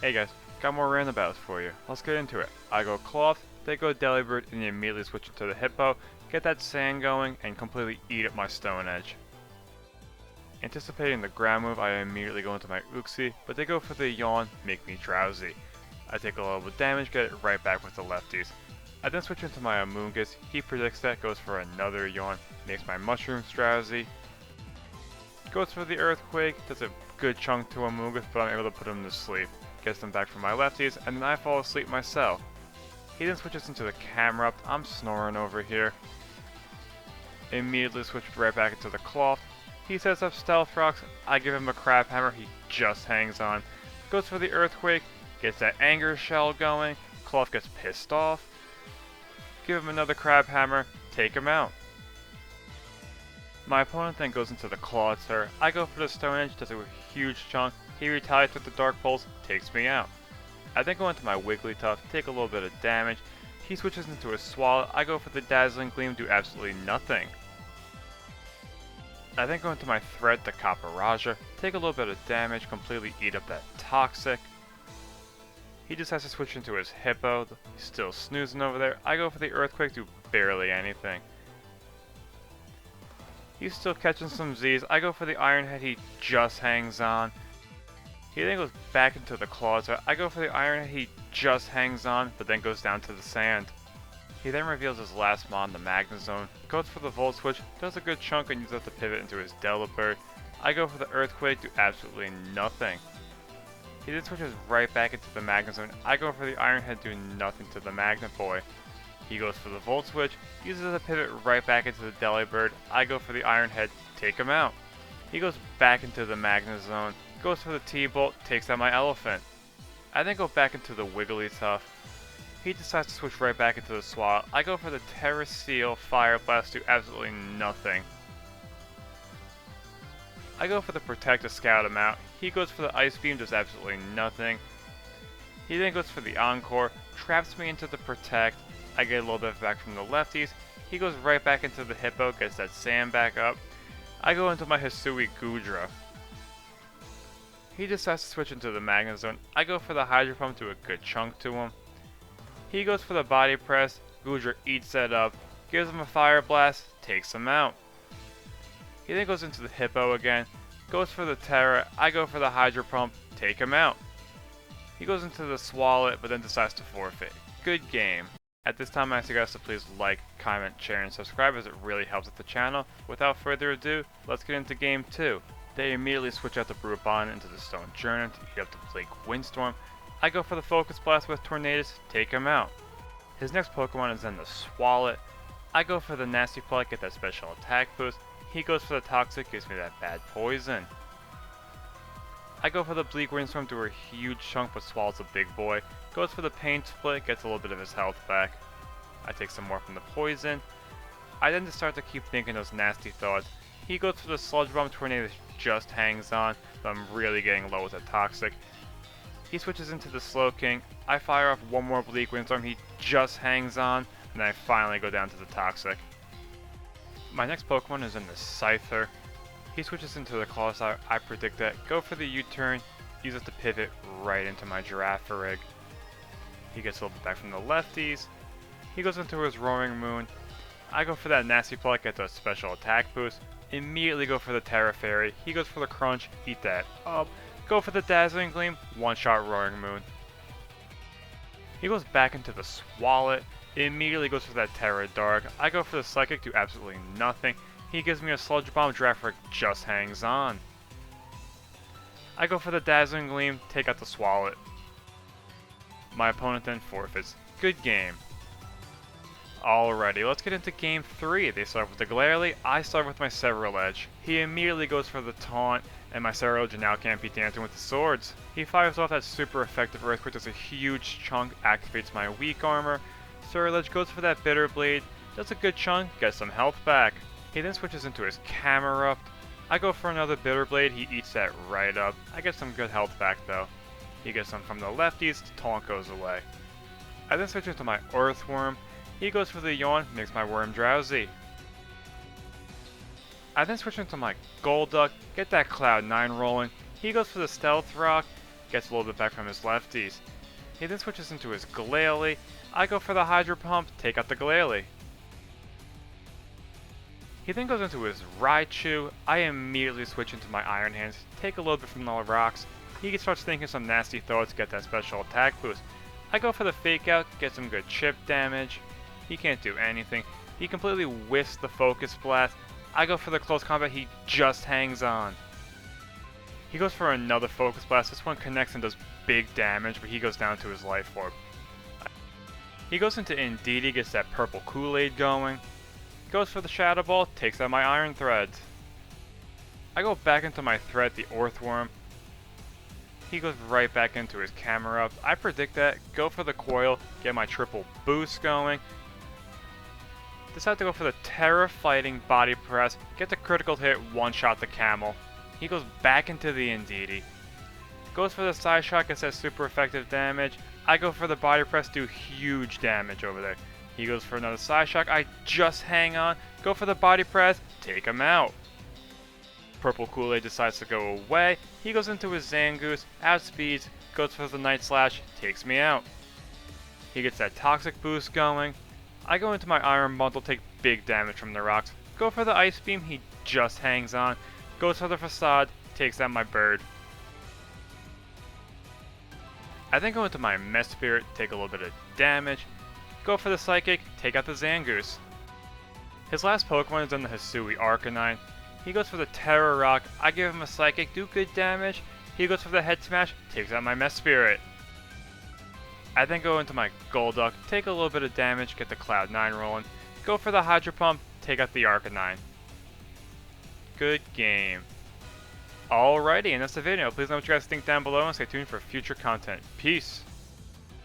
Hey guys, got more roundabouts for you. Let's get into it. I go cloth, they go delibird, and you immediately switch into the hippo, get that sand going, and completely eat up my stone edge. Anticipating the ground move, I immediately go into my Uxie, but they go for the yawn, make me drowsy. I take a little bit of damage, get it right back with the lefties. I then switch into my Amoonguss, he predicts that, goes for another yawn, makes my mushrooms drowsy. Goes for the earthquake, does a good chunk to Amoonguss, but I'm able to put him to sleep. Gets them back from my lefties, and then I fall asleep myself. He then switches into the camera up, I'm snoring over here. Immediately switched right back into the cloth. He sets up stealth rocks, I give him a crab hammer, he just hangs on. Goes for the earthquake, gets that anger shell going, cloth gets pissed off. Give him another crab hammer, take him out. My opponent then goes into the claw sir. I go for the stone edge, does a huge chunk. He retaliates with the dark pulse, takes me out. I then go into my Wigglytuff, take a little bit of damage. He switches into a swallow. I go for the dazzling gleam, do absolutely nothing. I then go into my threat, the Caparaja, take a little bit of damage, completely eat up that toxic. He just has to switch into his hippo, he's still snoozing over there. I go for the earthquake, do barely anything. He's still catching some Z's. I go for the Iron Head, he just hangs on. He then goes back into the claws. I go for the Iron Head, he just hangs on, but then goes down to the sand. He then reveals his last mon, the Magnezone, goes for the Volt Switch, does a good chunk and uses it to pivot into his Delibird. I go for the Earthquake, do absolutely nothing. He then switches right back into the Magnezone. I go for the Iron Head, do nothing to the Magnet Boy. He goes for the Volt Switch, uses it to pivot right back into the Delibird. I go for the Iron Head, take him out. He goes back into the Magnezone, goes for the T-Bolt, takes out my Elephant. I then go back into the Wigglytuff. He decides to switch right back into the Swallow. I go for the Terra Steel, Fire Blast, do absolutely nothing. I go for the Protect to scout him out. He goes for the Ice Beam, does absolutely nothing. He then goes for the Encore, traps me into the Protect. I get a little bit back from the lefties. He goes right back into the Hippo, gets that sand back up. I go into my Hisui GOODRA. He decides to switch into the Magnezone. I go for the Hydro Pump, do a good chunk to him. He goes for the Body Press. GOODRA eats that up, gives him a Fire Blast, takes him out. He then goes into the Hippo again, goes for the Terra. I go for the Hydro Pump, take him out. He goes into the Swallow, but then decides to forfeit. Good game. At this time, I ask you guys to please like, comment, share, and subscribe as it really helps with the channel. Without further ado, let's get into game 2. They immediately switch out the Brubon into the Stone Journey to eat up the Lake Windstorm. I go for the Focus Blast with Tornadus, take him out. His next Pokemon is then the Swallow. I go for the Nasty Plot, get that special attack boost. He goes for the Toxic, gives me that bad poison. I go for the Bleak Windstorm, do a huge chunk but swallows a big boy. Goes for the Pain Split, gets a little bit of his health back. I take some more from the poison. I then just start to keep thinking those nasty thoughts. He goes for the Sludge Bomb, Tornadus just hangs on, but I'm really getting low with the Toxic. He switches into the Slowking. I fire off one more Bleak Windstorm, he just hangs on, and I finally go down to the Toxic. My next Pokemon is in the Scyther. He switches into the Clawsire, I predict that, go for the U-turn, use it to pivot right into my Girafarig. He gets a little bit back from the lefties. He goes into his Roaring Moon. I go for that Nasty Plot, get the special attack boost. Immediately go for the Terra Fairy. He goes for the Crunch, eat that up. Go for the Dazzling Gleam, one-shot Roaring Moon. He goes back into the Swallow. Immediately goes for that Terra Dark. I go for the Psychic, do absolutely nothing. He gives me a Sludge Bomb, Girafarig just hangs on. I go for the Dazzling Gleam, take out the Swallow. My opponent then forfeits. Good game. Alrighty, let's get into game 3. They start with the Glalie, I start with my Several Edge. He immediately goes for the Taunt, and my Several Edge now can't be dancing with the swords. He fires off that super effective Earthquake, does a huge chunk, activates my weak armor. Several Edge goes for that Bitter Blade, does a good chunk, gets some health back. He then switches into his Camerupt. I go for another Bitter Blade, he eats that right up. I get some good health back though. He gets some from the lefties, the Taunt goes away. I then switch into my Earthworm. He goes for the Yawn, makes my Worm drowsy. I then switch into my Golduck, get that Cloud 9 rolling. He goes for the Stealth Rock. gets a little bit back from his lefties. He then switches into his Glalie. I go for the Hydro Pump, take out the Glalie. He then goes into his Raichu. I immediately switch into my Iron Hands, take a little bit from the rocks. He starts thinking some nasty thoughts, get that special attack boost. I go for the Fake Out, get some good chip damage. He can't do anything. He completely whiffs the Focus Blast. I go for the Close Combat, he just hangs on. He goes for another Focus Blast. This one connects and does big damage, but he goes down to his Life Orb. He goes into Indeedee, gets that purple Kool-Aid going. Goes for the Shadow Ball, takes out my Iron Threads. I go back into my threat, the Orthworm. He goes right back into his Camera. I predict that, go for the Coil, get my triple boost going. Decide to go for the Terra Fighting Body Press, get the critical hit, one-shot the Camel. He goes back into the Indeedee. Goes for the Side Shot, gets that super effective damage. I go for the Body Press, do huge damage over there. He goes for another Side Shock, I just hang on, go for the Body Press, take him out. Purple Kool-Aid decides to go away, he goes into his Zangoose, outspeeds, goes for the Night Slash, takes me out. He gets that Toxic Boost going. I go into my Iron Bundle, take big damage from the rocks, go for the Ice Beam, he just hangs on, goes for the Facade, takes out my Bird. I then go into my Mesprit, take a little bit of damage, go for the Psychic, take out the Zangoose. His last Pokemon is on the Hisui Arcanine. He goes for the Terra Rock, I give him a Psychic, do good damage. He goes for the Head Smash, takes out my Mesprit. I then go into my Golduck, take a little bit of damage, get the Cloud9 rolling. Go for the Hydro Pump, take out the Arcanine. Good game. Alrighty, and that's the video. Please know what you guys think down below and stay tuned for future content. Peace!